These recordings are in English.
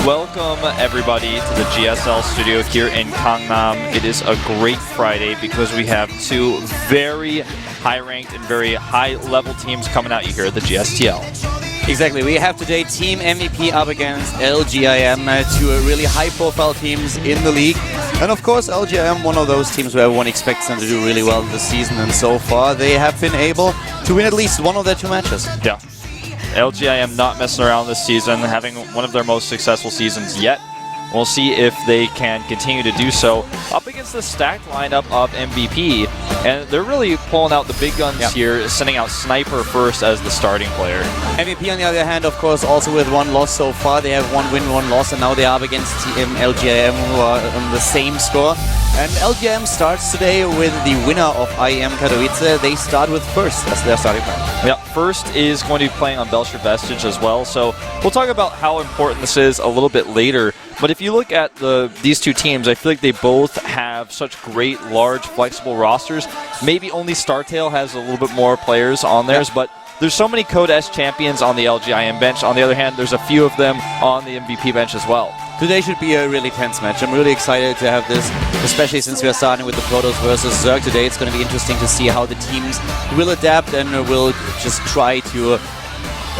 Welcome everybody to the GSL studio here in Gangnam. It is a great Friday because we have two very high-ranked and very high-level teams coming at you here at the GSTL. Exactly. We have today Team MVP up against LGIM, two really high-profile teams in the league. And of course, LGIM, one of those teams where everyone expects them to do really well this season. And so far, they have been able to win at least one of their two matches. Yeah. LGIM not messing around this season, having one of their most successful seasons yet. We'll see if they can continue to do so up against the stacked lineup of MVP. And they're really pulling out the big guns here, sending out Sniper first as the starting player. MVP, on the other hand, of course, also with one loss so far. They have one win, one loss, and now they are up against LGIM, who are on the same score. And LGIM starts today with the winner of IEM Katowice. They start with first as their starting player. Yeah, first is going to be playing on Belcher Vestige as well. So we'll talk about how important this is a little bit later. But if you look at these two teams, I feel like they both have such great, large, flexible rosters. Maybe only StarTale has a little bit more players on theirs, but there's so many Code S champions on the LGIM bench. On the other hand, there's a few of them on the MVP bench as well. Today should be a really tense match. I'm really excited to have this, especially since we are starting with the Protoss versus Zerg today. It's going to be interesting to see how the teams will adapt and will just try to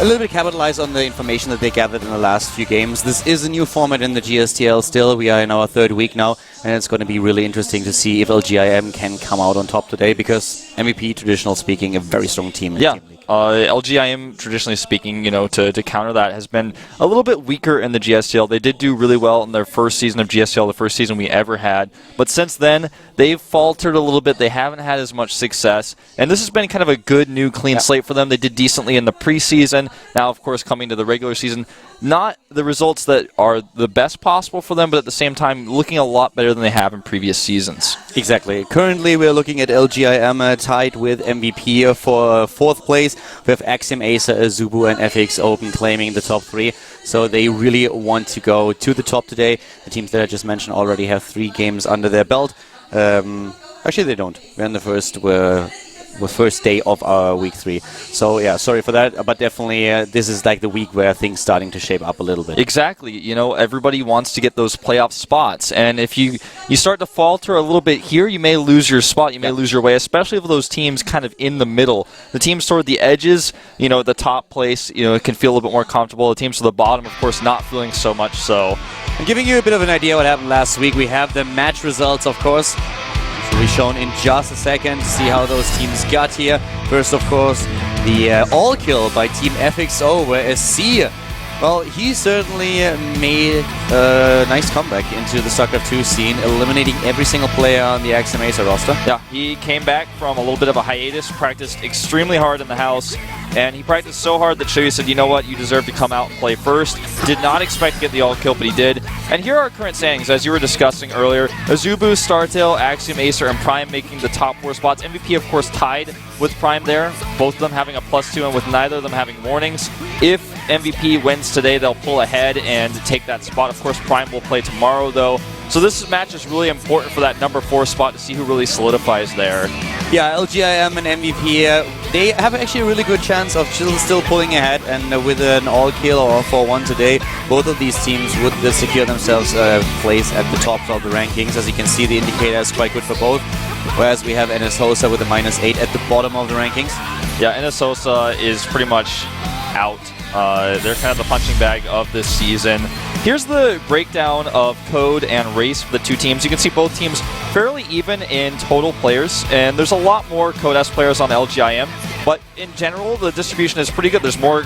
a little bit capitalize on the information that they gathered in the last few games. This is a new format in the GSTL still. We are in our third week now, and it's going to be really interesting to see if LGIM can come out on top today, because MVP, traditional speaking, a very strong team in the Team League. LGIM, traditionally speaking, you know, to counter that, has been a little bit weaker in the GSTL. They did do really well in their first season of GSTL, the first season we ever had. But since then, they've faltered a little bit. They haven't had as much success. And this has been kind of a good, new, clean slate for them. They did decently in the preseason. Now, of course, coming to the regular season, not the results that are the best possible for them, but at the same time, looking a lot better than they have in previous seasons. Exactly. Currently, we're looking at LGIM tied with MVP for fourth place. We have Axiom, Acer, Azubu, and FX Open claiming the top three. So they really want to go to the top today. The teams that I just mentioned already have 3 games under their belt. Actually, they don't. We're in the first day of our week 3. So yeah, sorry for that, but definitely this is like the week where things starting to shape up a little bit. Exactly. You know, everybody wants to get those playoff spots, and if you start to falter a little bit here, you may lose your spot, you may lose your way, especially for those teams kind of in the middle. The teams toward the edges, you know, the top place, you know, it can feel a little bit more comfortable. The teams to the bottom, of course, not feeling so much so. I'm giving you a bit of an idea what happened last week. We have the match results, of course. Will be shown in just a second to see how those teams got here. First, of course, the all kill by Team FXO, where SC, well, he certainly made a nice comeback into the StarCraft 2 scene, eliminating every single player on the Axiom Acer roster. Yeah, he came back from a little bit of a hiatus, practiced extremely hard in the house, and he practiced so hard that Shoei said, you know what, you deserve to come out and play first. Did not expect to get the all kill, but he did. And here are our current standings, as you were discussing earlier. Azubu, StarTale, Axiom, Acer, and Prime making the top 4 spots. MVP, of course, tied with Prime there, both of them having a +2 and with neither of them having warnings. If MVP wins today, they'll pull ahead and take that spot. Of course, Prime will play tomorrow, though. So this match is really important for that number 4 spot to see who really solidifies there. Yeah, LGIM and MVP, they have actually a really good chance of still pulling ahead, and with an all-kill or 4-1 today, both of these teams would secure themselves a place at the top of the rankings. As you can see, the indicator is quite good for both, whereas we have NSHosa with a -8 at the bottom of the rankings. Yeah, NSHosa is pretty much out. They're kind of the punching bag of this season. Here's the breakdown of Code and Race for the two teams. You can see both teams fairly even in total players, and there's a lot more Code S players on LGIM, but in general, the distribution is pretty good. There's more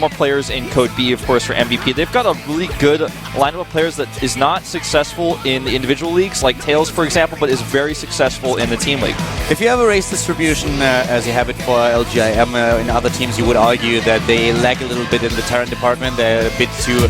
players in Code B, of course, for MVP. They've got a really good lineup of players that is not successful in the individual leagues, like Tails, for example, but is very successful in the team league. If you have a race distribution, as you have it for LGIM, in other teams, you would argue that they lack a little bit in the Terran department. They're a bit too...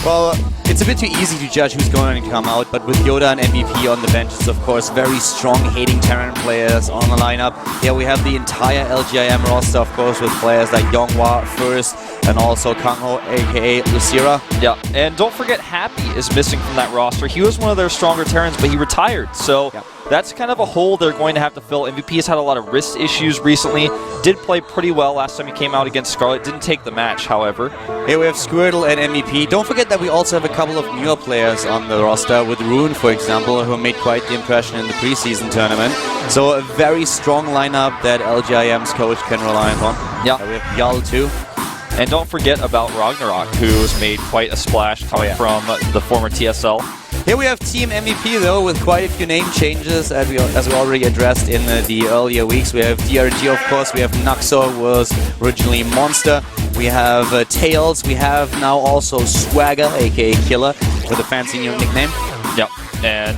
Well, it's a bit too easy to judge who's going to come out, but with Yoda and MVP on the benches, of course, very strong hating Terran players on the lineup. Yeah, we have the entire LGIM roster, of course, with players like Yonghwa first, and also Kangho, aka Lucira. Yeah, and don't forget Happy is missing from that roster. He was one of their stronger Terrans, but he retired, so that's kind of a hole they're going to have to fill. MVP has had a lot of wrist issues recently. Did play pretty well last time he came out against Scarlet. Didn't take the match, however. Here we have Squirtle and MVP. Don't forget that we also have a couple of newer players on the roster, with Rune, for example, who made quite the impression in the preseason tournament. So a very strong lineup that LGIM's coach can rely upon. Yeah. We have Jarl too. And don't forget about Ragnarok, who has made quite a splash coming from the former TSL. Here we have Team MVP, though, with quite a few name changes, as we already addressed in the earlier weeks. We have DRG, of course. We have Naxor, who was originally Monster. We have Tails. We have now also Swagger, a.k.a. Killer, with a fancy new nickname. Yep. And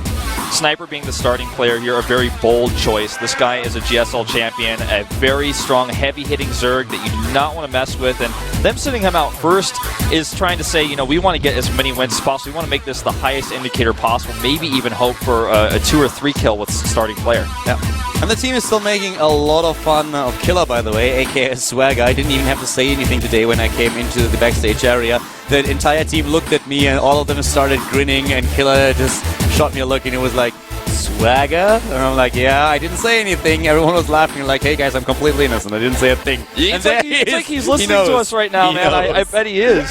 Sniper being the starting player here, a very bold choice. This guy is a GSL champion, a very strong, heavy-hitting Zerg that you do not want to mess with. And them sitting him out first is trying to say, you know, we want to get as many wins as possible. We want to make this the highest indicator possible, maybe even hope for a 2 or 3 kill with starting player. Yeah. And the team is still making a lot of fun of Killer, by the way, aka Swagger. I didn't even have to say anything today when I came into the backstage area. The entire team looked at me and all of them started grinning, and Killer just shot me a look and it was like, Swagger? And I'm like, yeah, I didn't say anything. Everyone was laughing like, hey guys, I'm completely innocent. I didn't say a thing. It's like he's listening to us right now, man. I bet he is.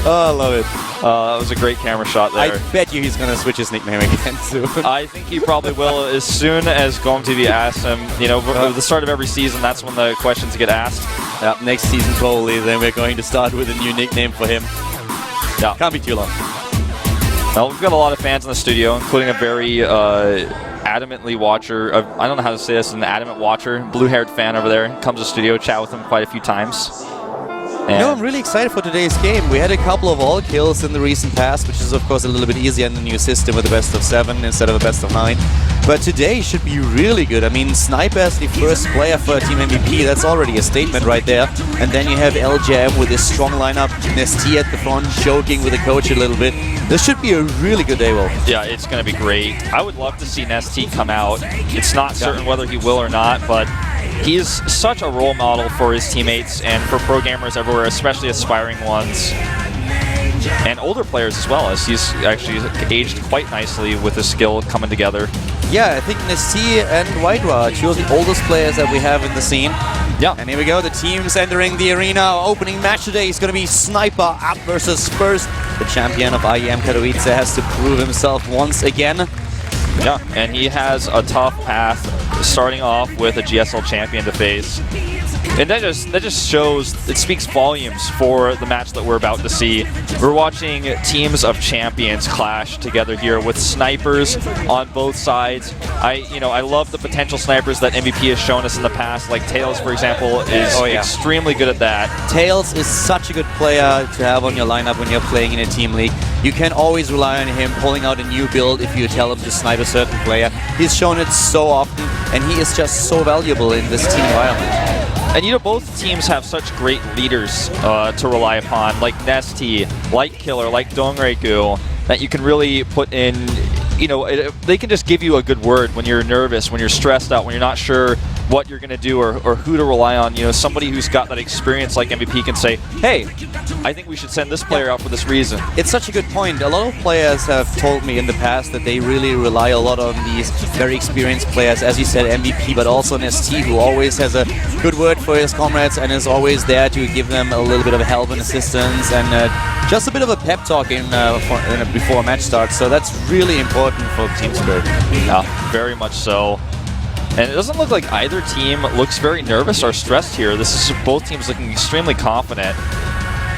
Oh, I love it. That was a great camera shot there. I bet you he's going to switch his nickname again soon. I think he probably will as soon as GOMTV asks him. You know, at the start of every season, that's when the questions get asked. Yeah, next season probably, then we're going to start with a new nickname for him. Yeah, can't be too long. Well, we've got a lot of fans in the studio, including a very adamantly watcher. I don't know how to say this, an adamant watcher, blue-haired fan over there. Comes to the studio, chat with him quite a few times. You know, I'm really excited for today's game. We had a couple of all kills in the recent past, which is of course a little bit easier in the new system with a best of 7 instead of a best of 9. But today should be really good. I mean, Sniper as the first player for Team MVP, that's already a statement right there. And then you have LJM with his strong lineup, Nesty at the front, joking with the coach a little bit. This should be a really good day, Wolf. Yeah, it's going to be great. I would love to see Nesty come out. It's not certain whether he will or not, but he is such a role model for his teammates and for pro gamers everywhere, especially aspiring ones. And older players as well, as he's actually aged quite nicely with his skill coming together. Yeah, I think Nesty and Whitera, two of the oldest players that we have in the scene. Yeah. And here we go, the teams entering the arena. Opening match today is going to be Sniper up versus First. The champion of IEM Katowice has to prove himself once again. Yeah, and he has a tough path starting off with a GSL champion to face. And that just shows, it speaks volumes for the match that we're about to see. We're watching teams of champions clash together here with snipers on both sides. I love the potential snipers that MVP has shown us in the past, like Tails, for example, is extremely good at that. Tails is such a good player to have on your lineup when you're playing in a team league. You can always rely on him pulling out a new build if you tell him to snipe a certain player. He's shown it so often, and he is just so valuable in this team environment. And you know, both teams have such great leaders to rely upon, like Nesty, like Killer, like Dongreku, that you can really put in, you know, they can just give you a good word when you're nervous, when you're stressed out, when you're not sure what you're going to do or who to rely on. You know, somebody who's got that experience like MVP can say, hey, I think we should send this player out for this reason. It's such a good point. A lot of players have told me in the past that they really rely a lot on these very experienced players, as you said, MVP, but also Nesty, who always has a good word for his comrades and is always there to give them a little bit of help and assistance and just a bit of a pep talk before a match starts. So that's really important for team spirit. Yeah, very much so. And it doesn't look like either team looks very nervous or stressed here. This is both teams looking extremely confident.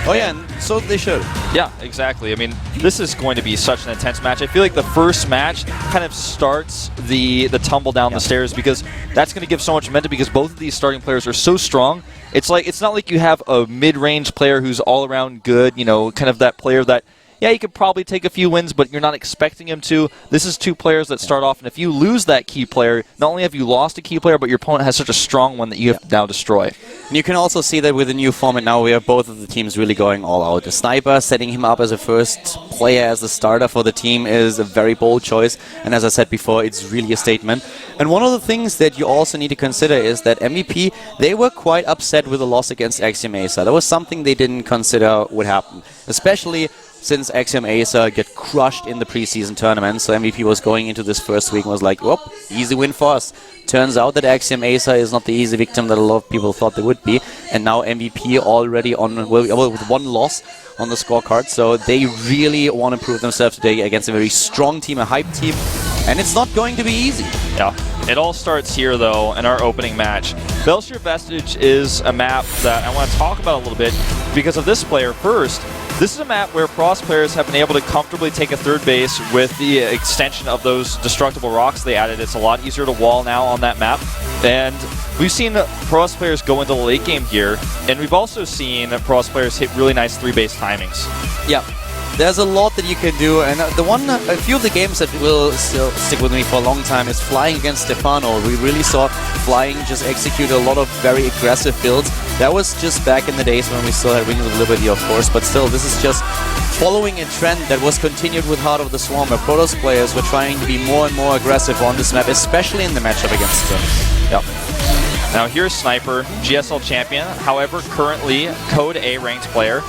Oh yeah, and so they should. Yeah, exactly. I mean, this is going to be such an intense match. I feel like the first match kind of starts the tumble down the stairs, because that's going to give so much momentum, because both of these starting players are so strong. It's not like you have a mid-range player who's all around good, you know, kind of that player that, yeah, you could probably take a few wins, but you're not expecting him to. This is two players that start off, and if you lose that key player, not only have you lost a key player, but your opponent has such a strong one that you have to now destroy. And you can also see that with the new format now, we have both of the teams really going all out. The Sniper, setting him up as a first player, as the starter for the team, is a very bold choice. And as I said before, it's really a statement. And one of the things that you also need to consider is that MVP, they were quite upset with the loss against Axiom Acer. That was something they didn't consider would happen. Especially since Axiom Acer get crushed in the preseason tournament. So MVP was going into this first week and was like, whoop, easy win for us. Turns out that Axiom Acer is not the easy victim that a lot of people thought they would be. And now MVP already on with one loss on the scorecard. So they really want to prove themselves today against a very strong team, a hype team. And it's not going to be easy. Yeah. It all starts here, though, in our opening match. Belshire Vestige is a map that I want to talk about a little bit because of this player first. This is a map where Protoss players have been able to comfortably take a third base with the extension of those destructible rocks they added. It's a lot easier to wall now on that map. And we've seen Protoss players go into the late game here, and we've also seen Protoss players hit really nice 3-base timings. Yeah. There's a lot that you can do, and a few of the games that will still stick with me for a long time is Flying against Stefano. We really saw Flying just execute a lot of very aggressive builds. That was just back in the days when we still had Wings of Liberty, of course, but still, this is just following a trend that was continued with Heart of the Swarm, where Protoss players were trying to be more and more aggressive on this map, especially in the matchup against them. Yep. Now here's Sniper, GSL champion, however, currently Code A ranked player.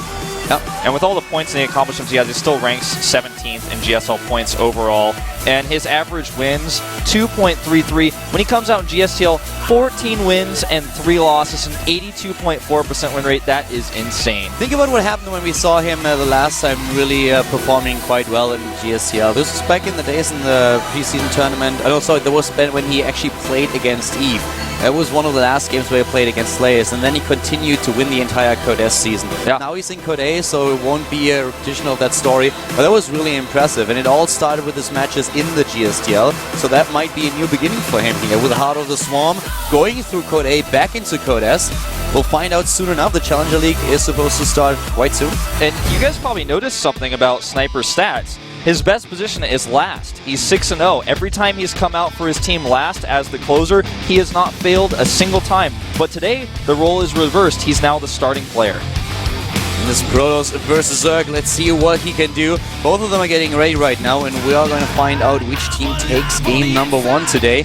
Yep. And with all the points and the accomplishments he has, he still ranks 17th in GSL points overall. And his average wins, 2.33. When he comes out in GSTL, 14 wins and 3 losses, an 82.4% win rate. That is insane. Think about what happened when we saw him the last time really performing quite well in GSTL. This was back in the days in the preseason tournament. Oh, sorry, there was when he actually played against Eve. That was one of the last games where he played against Slayers, and then he continued to win the entire Code S season. Yeah. Now he's in Code A, so it won't be a repetition of that story, but that was really impressive, and it all started with his matches in the GSTL, so that might be a new beginning for him here, with Heart of the Swarm, going through Code A, back into Code S. We'll find out soon enough. The Challenger League is supposed to start quite soon. And you guys probably noticed something about Sniper's stats. His best position is last. He's 6-0. Every time he's come out for his team last as the closer, he has not failed a single time. But today, the role is reversed. He's now the starting player. In this Protoss versus Zerg, let's see what he can do. Both of them are getting ready right now, and we are going to find out which team takes game number 1 today.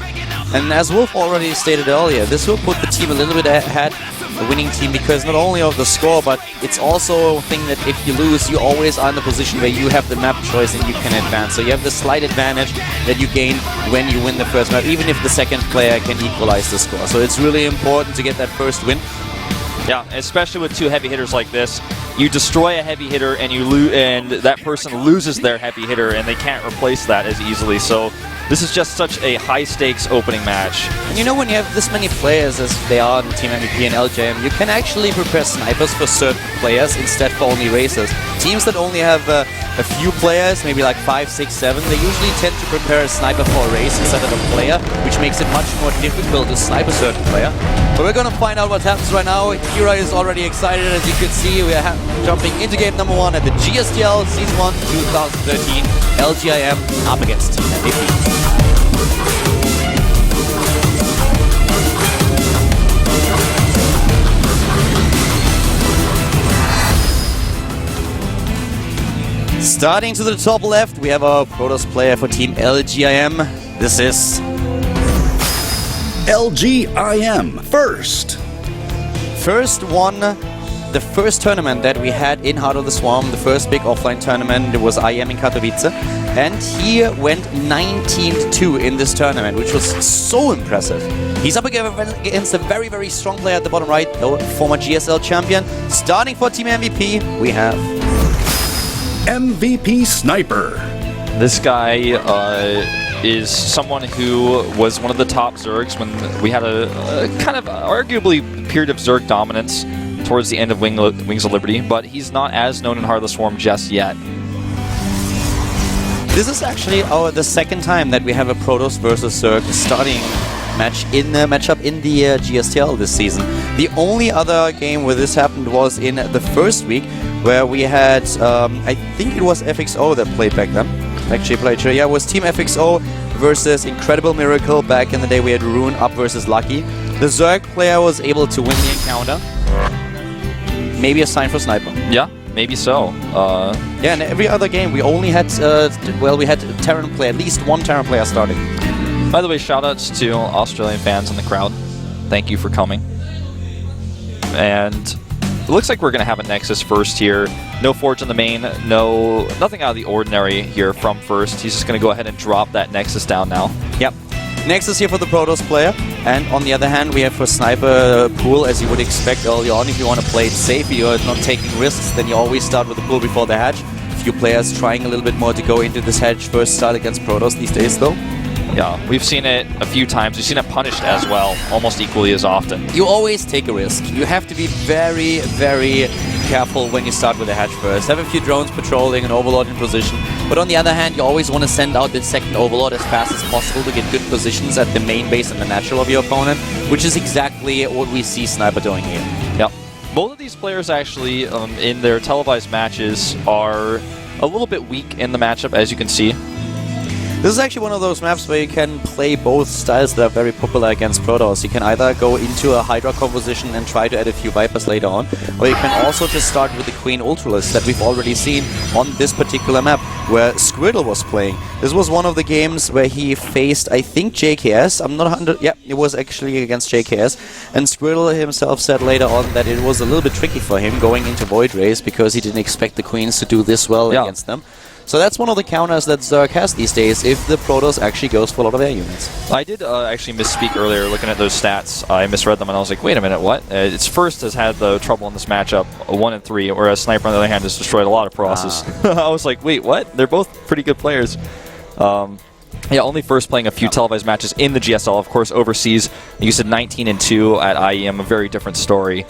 And as Wolf already stated earlier, this will put the team a little bit ahead, the winning team, because not only of the score, but it's also a thing that if you lose, you always are in the position where you have the map choice and you can advance. So you have the slight advantage that you gain when you win the first map, even if the second player can equalize the score. So it's really important to get that first win. Yeah, especially with 2 heavy hitters like this. You destroy a heavy hitter and and that person loses their heavy hitter, and they can't replace that as easily. So this is just such a high-stakes opening match. And you know, when you have this many players as they are in Team MVP and LJM, you can actually prepare snipers for certain players instead for only racers. Teams that only have a few players, maybe like 5, 6, 7, they usually tend to prepare a sniper for a race instead of a player, which makes it much more difficult to snipe a certain player. But we're going to find out what happens right now. Kira is already excited, as you can see. We are jumping into game number 1 at the GSTL Season 1 2013. LGIM up against Team MVP. Starting to the top left, we have our Protoss player for Team LGIM. This is LGIM first. First won the first tournament that we had in Heart of the Swarm, the first big offline tournament. It was IM in Katowice, and he went 19-2 in this tournament, which was so impressive. He's up against a very, very strong player at the bottom right, the former GSL champion. Starting for Team MVP, we have MVP Sniper. This guy is someone who was one of the top Zergs when we had a kind of arguably period of Zerg dominance towards the end of Wings of Liberty, but he's not as known in Heart of the Swarm just yet. This is actually the second time that we have a Protoss versus Zerg starting matchup in the GSTL this season. The only other game where this happened was in the first week, where we had, I think it was FXO that played back then. Actually played, yeah, it was Team FXO versus Incredible Miracle. Back in the day we had Rune up versus Lucky. The Zerg player was able to win the encounter. Maybe a sign for Sniper. Yeah, maybe so. Yeah, and every other game we only had, we had Terran player, at least one Terran player starting. By the way, shoutouts to Australian fans in the crowd. Thank you for coming. And it looks like we're going to have a Nexus first here. No Forge on the main, nothing out of the ordinary here from first. He's just going to go ahead and drop that Nexus down now. Yep. Nexus here for the Protoss player, and on the other hand we have for Sniper Pool, as you would expect early on. If you want to play it safe, you're not taking risks, then you always start with the Pool before the Hatch. Few players trying a little bit more to go into this Hatch first start against Protoss these days though. Yeah, we've seen it a few times. We've seen it punished as well, almost equally as often. You always take a risk. You have to be very, very careful when you start with the Hatch first. Have a few drones patrolling and Overlord in position. But on the other hand, you always want to send out the second Overlord as fast as possible to get good positions at the main base and the natural of your opponent, which is exactly what we see Sniper doing here. Yep. Both of these players actually, in their televised matches, are a little bit weak in the matchup, as you can see. This is actually one of those maps where you can play both styles that are very popular against Protoss. You can either go into a Hydra composition and try to add a few Vipers later on, or you can also just start with the Queen Ultralist that we've already seen on this particular map, where Squirtle was playing. This was one of the games where he faced, I think, JKS. I'm not 100... Yeah, it was actually against JKS. And Squirtle himself said later on that it was a little bit tricky for him going into Void Race because he didn't expect the Queens to do this well against them. So that's one of the counters that Zerg has these days if the Protoss actually goes for a lot of air units. I did actually misspeak earlier looking at those stats. I misread them and I was like, wait a minute, what? Its first has had the trouble in this matchup, 1 and 3, whereas Sniper on the other hand has destroyed a lot of Process. I was like, wait, what? They're both pretty good players. Yeah, only first playing a few televised matches in the GSL. Of course, overseas, you said 19 and 2 at IEM, a very different story.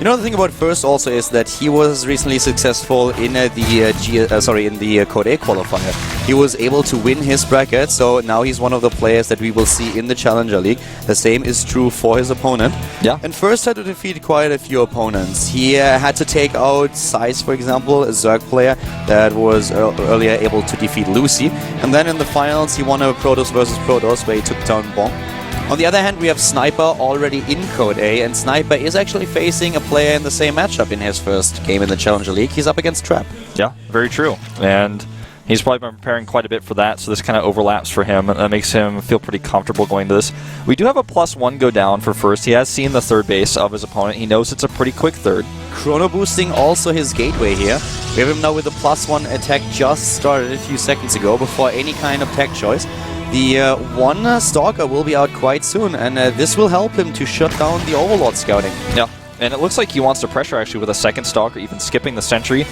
You know, the thing about First also is that he was recently successful in the Code A qualifier. He was able to win his bracket, so now he's one of the players that we will see in the Challenger League. The same is true for his opponent. Yeah. And First had to defeat quite a few opponents. He had to take out Size, for example, a Zerg player that was earlier able to defeat Lucy. And then in the finals, he won a Protoss versus Protoss where he took down Bonk. On the other hand, we have Sniper already in Code A, and Sniper is actually facing a player in the same matchup in his first game in the Challenger League. He's up against Trap. Yeah, very true. And he's probably been preparing quite a bit for that, so this kind of overlaps for him. That makes him feel pretty comfortable going to this. We do have a +1 go down for First. He has seen the third base of his opponent. He knows it's a pretty quick third. Chrono boosting also his gateway here. We have him now with a +1 attack just started a few seconds ago before any kind of tech choice. The one Stalker will be out quite soon, and this will help him to shut down the Overlord scouting. Yeah, and it looks like he wants to pressure actually with a second Stalker, even skipping the Sentry.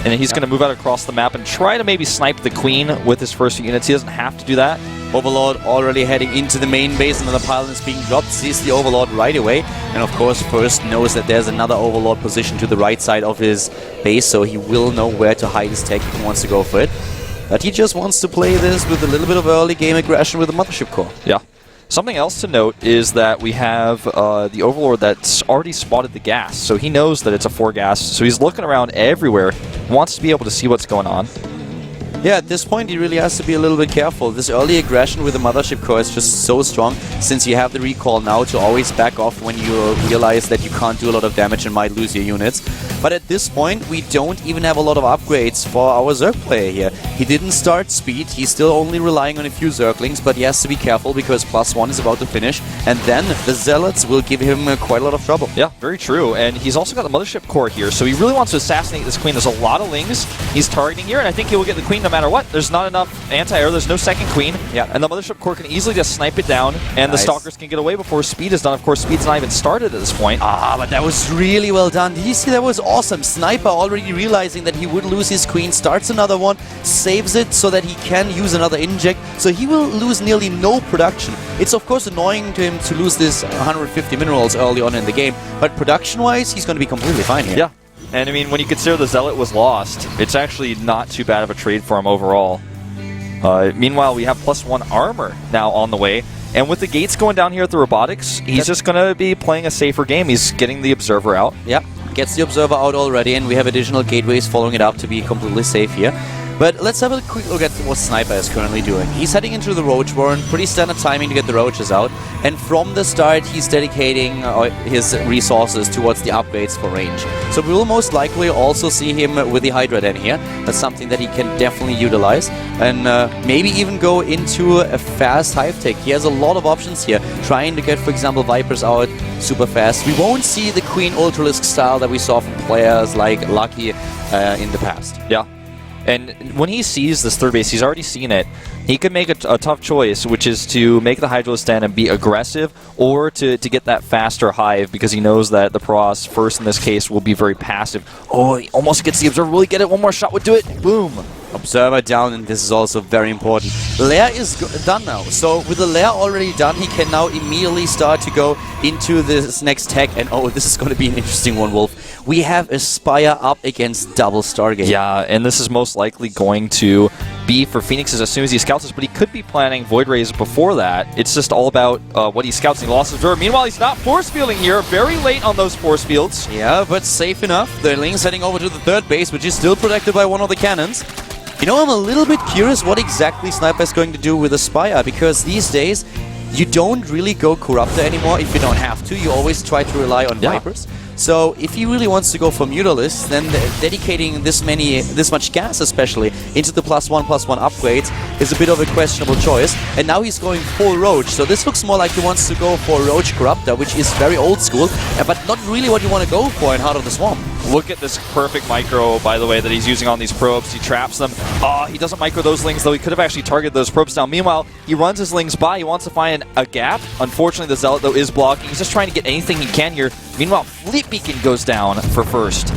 And he's going to move out across the map and try to maybe snipe the Queen with his first few units. He doesn't have to do that. Overlord already heading into the main base, another pylon is being dropped, sees the Overlord right away. And of course, First knows that there's another Overlord position to the right side of his base, so he will know where to hide his tech if he wants to go for it. But he just wants to play this with a little bit of early game aggression with the Mothership Core. Yeah. Something else to note is that we have the Overlord that's already spotted the gas, so he knows that it's a 4 gas, so he's looking around everywhere, wants to be able to see what's going on. Yeah, at this point he really has to be a little bit careful. This early aggression with the Mothership Core is just so strong, since you have the recall now to always back off when you realize that you can't do a lot of damage and might lose your units. But at this point, we don't even have a lot of upgrades for our Zerg player here. He didn't start speed, he's still only relying on a few Zerglings, but he has to be careful because +1 is about to finish, and then the Zealots will give him quite a lot of trouble. Yeah, very true, and he's also got the Mothership Core here, so he really wants to assassinate this Queen. There's a lot of Lings he's targeting here, and I think he will get the Queen no matter what. There's not enough anti-air, there's no second Queen, and the Mothership Core can easily just snipe it down, and the Stalkers can get away before speed is done. Of course, speed's not even started at this point. But that was really well done. Did you see that was awesome? Sniper already realizing that he would lose his Queen, starts another one, saves it so that he can use another inject, so he will lose nearly no production. It's of course annoying to him to lose this 150 minerals early on in the game, but production-wise, he's going to be completely fine here. Yeah, and I mean, when you consider the Zealot was lost, it's actually not too bad of a trade for him overall. Meanwhile, we have +1 armor now on the way, and with the gates going down here at the robotics, he's just going to be playing a safer game. He's getting the Observer out. Yep, gets the Observer out already, and we have additional gateways following it up to be completely safe here. But let's have a quick look at what Sniper is currently doing. He's heading into the Roach Warren, pretty standard timing to get the Roaches out, and from the start he's dedicating his resources towards the upgrades for range. So we will most likely also see him with the Hydra Den here. That's something that he can definitely utilize, and maybe even go into a fast Hive Tech. He has a lot of options here, trying to get, for example, Vipers out super fast. We won't see the Queen Ultralisk style that we saw from players like Lucky in the past. Yeah. And when he sees this third base, he's already seen it. He could make a tough choice, which is to make the Hydro stand and be aggressive, or to get that faster Hive, because he knows that the Pross, first in this case, will be very passive. Oh, he almost gets the Observer. Will he get it? One more shot would do it. Boom. Observer down, and this is also very important. Lair is done now, so with the Lair already done, he can now immediately start to go into this next tech, and oh, this is going to be an interesting one, Wolf. We have a Spire up against double Stargate. Yeah, and this is most likely going to be for Phoenixes as soon as he scouts this, but he could be planning Void Rays before that. It's just all about what he scouts, and he lost his Observer. Meanwhile, he's not force fielding here, very late on those force fields. Yeah, but safe enough. The Ling's heading over to the third base, which is still protected by one of the cannons. You know, I'm a little bit curious what exactly Sniper is going to do with the Spire, because these days you don't really go Corruptor anymore if you don't have to. You always try to rely on Vipers. So if he really wants to go for Mutalisk, then dedicating this much gas especially into the +1/+1 upgrades is a bit of a questionable choice. And now he's going full Roach, so this looks more like he wants to go for Roach Corruptor, which is very old school, but not really what you want to go for in Heart of the Swamp. Look at this perfect micro, by the way, that he's using on these probes. He traps them. He doesn't micro those Lings, though he could have actually targeted those probes down. Meanwhile, he runs his Lings by. He wants to find a gap. Unfortunately, the Zealot, though, is blocking. He's just trying to get anything he can here. Meanwhile, Fleet Beacon goes down for first.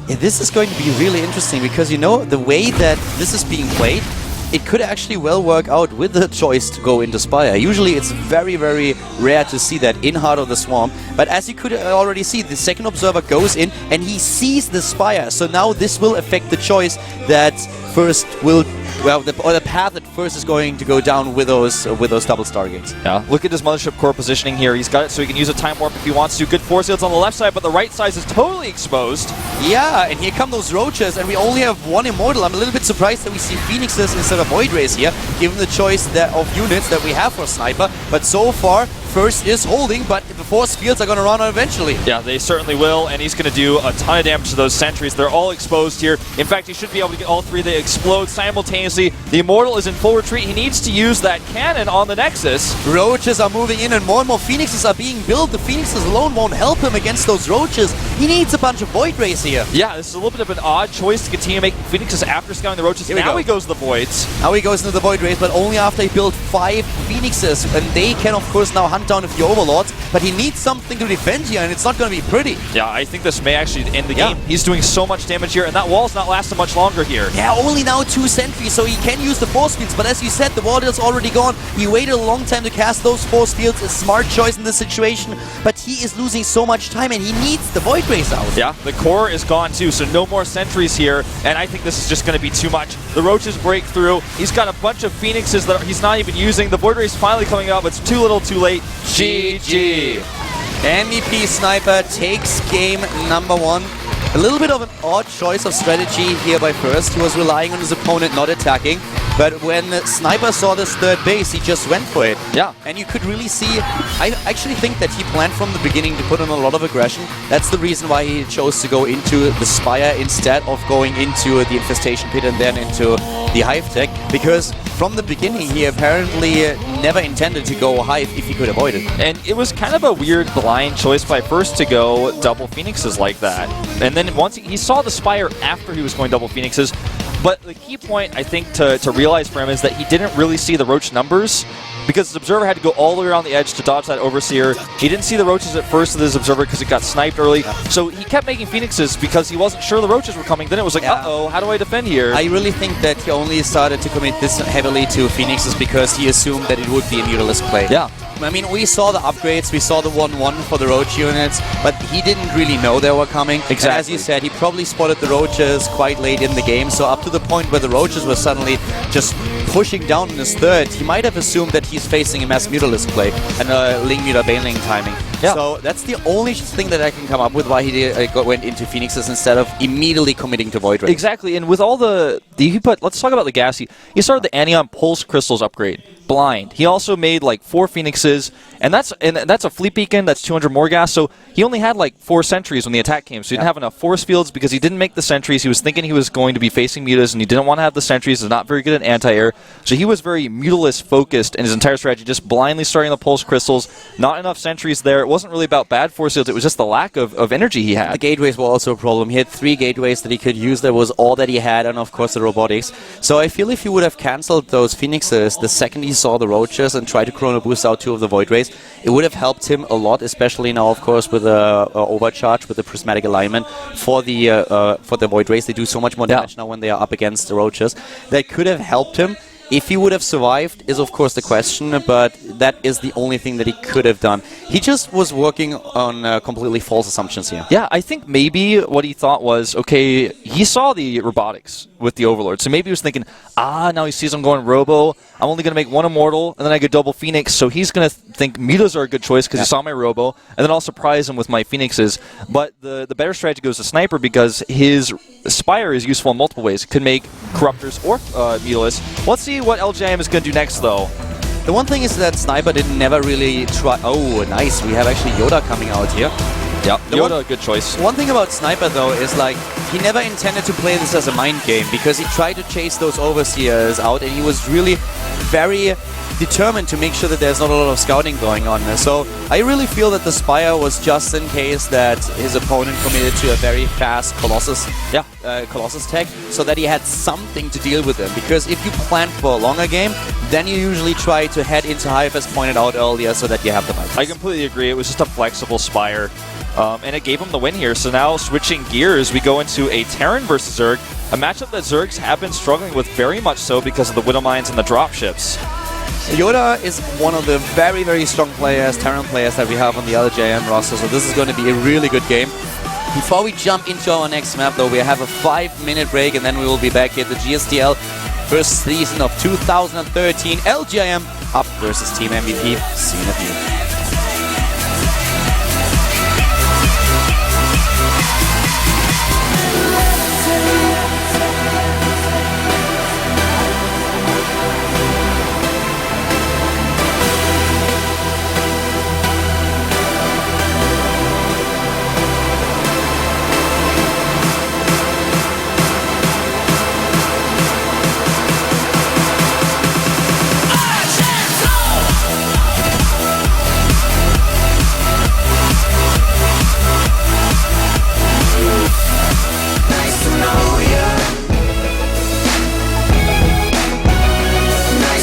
Yeah, this is going to be really interesting, because, you know, the way that this is being played, it could actually well work out with the choice to go into Spire. Usually it's very, very rare to see that in Heart of the Swarm, but as you could already see, the second Observer goes in and he sees the Spire, so now this will affect the choice that first will, well, the path that first is going to go down with those double Stargates. Yeah, look at his Mothership Core positioning here. He's got it so he can use a Time Warp if he wants to. Good force fields on the left side, but the right side is totally exposed. Yeah, and here come those Roaches, and we only have one Immortal. I'm a little bit surprised that we see Phoenixes instead of Void Rays here, given the choice of units that we have for Sniper. But so far, first is holding, but the force fields are going to run out eventually. Yeah, they certainly will, and he's going to do a ton of damage to those sentries. They're all exposed here. In fact, he should be able to get all three. They explode simultaneously. The Immortal is in full retreat. He needs to use that cannon on the Nexus. Roaches are moving in, and more Phoenixes are being built. The Phoenixes alone won't help him against those Roaches. He needs a bunch of Void Rays here. Yeah, this is a little bit of an odd choice to continue making Phoenixes after scouting the Roaches. Now he goes to the Voids. Now he goes into the Void Rays, but only after he built 5 Phoenixes, and they can, of course, now hunt down a few Overlords, but he needs something to defend here, and it's not going to be pretty. Yeah, I think this may actually end the game. He's doing so much damage here, and that wall's not lasting much longer here. Yeah, only now 2 sentries, so he can use the force fields, but as you said, the wall is already gone. He waited a long time to cast those force fields, a smart choice in this situation, but he is losing so much time, and he needs the Void Rays out. Yeah, the core is gone too, so no more sentries here, and I think this is just going to be too much. The Roaches break through. He's got a bunch of Phoenixes that he's not even using. The Void Rays finally coming out, but it's too little too late. GG. MVP Sniper takes game number 1. A little bit of an odd choice of strategy here by First. He was relying on his opponent not attacking, but when Sniper saw this third base, he just went for it. Yeah. And you could really see, I actually think that he planned from the beginning to put in a lot of aggression. That's the reason why he chose to go into the Spire instead of going into the Infestation Pit and then into the Hive Tech, because from the beginning he apparently never intended to go Hive if he could avoid it. And it was kind of a weird blind choice by First to go double Phoenixes like that. And then once he saw the Spire after he was going double Phoenixes, but the key point I think to realize for him is that he didn't really see the Roach numbers, because his Observer had to go all the way around the edge to dodge that Overseer. He didn't see the Roaches at first with his Observer because it got sniped early. So he kept making Phoenixes because he wasn't sure the Roaches were coming. Then it was like, uh-oh, how do I defend here? I really think that he only started to commit this heavily to Phoenixes because he assumed that it would be a Mutalisk play. Yeah. I mean, we saw the upgrades, we saw the 1-1 for the Roach units, but he didn't really know they were coming. Exactly. And as you said, he probably spotted the Roaches quite late in the game, so up to the point where the Roaches were suddenly just pushing down in his third, he might have assumed that he's facing a Mass Mutalisk play and a Ling Muta Baneling timing. Yeah. So that's the only thing that I can come up with why he went into Phoenixes instead of immediately committing to Void Ray. Exactly, and with all let's talk about the gas. He started the Anion Pulse Crystals upgrade blind. He also made like 4 Phoenixes, And that's a fleet beacon, that's 200 more gas, so he only had like 4 sentries when the attack came, so he didn't have enough force fields because he didn't make the sentries. He was thinking he was going to be facing mutas, and he didn't want to have the sentries. He's not very good at anti-air, so he was very mutalist focused in his entire strategy, just blindly starting the pulse crystals, not enough sentries there. It wasn't really about bad force fields, it was just the lack of energy he had. The gateways were also a problem. He had 3 gateways that he could use. That was all that he had, and of course the robotics. So I feel if he would have cancelled those Phoenixes the second he saw the Roaches and tried to chrono boost out 2 of the Void Rays, it would have helped him a lot, especially now, of course, with the overcharge, with the prismatic alignment for the Void Rays. They do so much more damage now when they are up against the Roaches. That could have helped him. If he would have survived is, of course, the question, but that is the only thing that he could have done. He just was working on completely false assumptions here. Yeah, I think maybe what he thought was, okay, he saw the robotics with the Overlord, so maybe he was thinking, now he sees I'm going Robo, I'm only going to make 1 Immortal, and then I get double Phoenix, so he's going to think mutas are a good choice because he saw my Robo, and then I'll surprise him with my Phoenixes. But the better strategy goes to Sniper because his Spire is useful in multiple ways. It could make Corruptors or Mutalists. Let's see what LGIM is going to do next, though. The one thing is that Sniper didn't never really try... Oh, nice. We have actually Yoda coming out here. Yep, Yoda, good choice. One thing about Sniper, though, is like he never intended to play this as a mind game because he tried to chase those Overseers out, and he was really very determined to make sure that there's not a lot of scouting going on. So I really feel that the Spire was just in case that his opponent committed to a very fast Colossus, Colossus tech, so that he had something to deal with him. Because if you plan for a longer game, then you usually try to head into Hive, as pointed out earlier, so that you have the Vikings. I completely agree. It was just a flexible Spire. And it gave him the win here. So now, switching gears, we go into a Terran versus Zerg, a matchup that Zergs have been struggling with very much so because of the Widow Mines and the dropships. Yoda is one of the very, very strong players, Terran players that we have on the LJM roster, so this is going to be a really good game. Before we jump into our next map, though, we have a 5-minute break, and then we will be back here at the GSTL first season of 2013. LGIM up versus Team MVP. See you in a few.